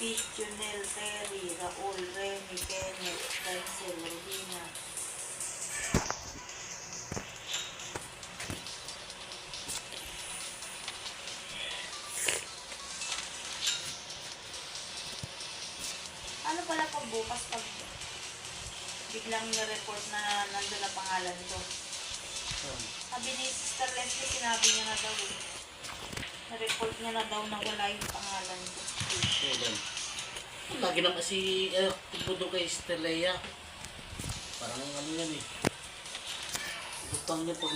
Fish, Junel, Terry, Raul, Remy, Kenneth, Denzel, Rubina. Ano pala pag bukas pag biglang ni-report na nandun na pangalan ko? Sabi ni Sister Leslie, sinabi niya na daw eh. Na-report niya na daw na wala yung pangalan ko. Lagi naman si Tibudo kay Stelea. Parang ano yan eh. Lutang niya pag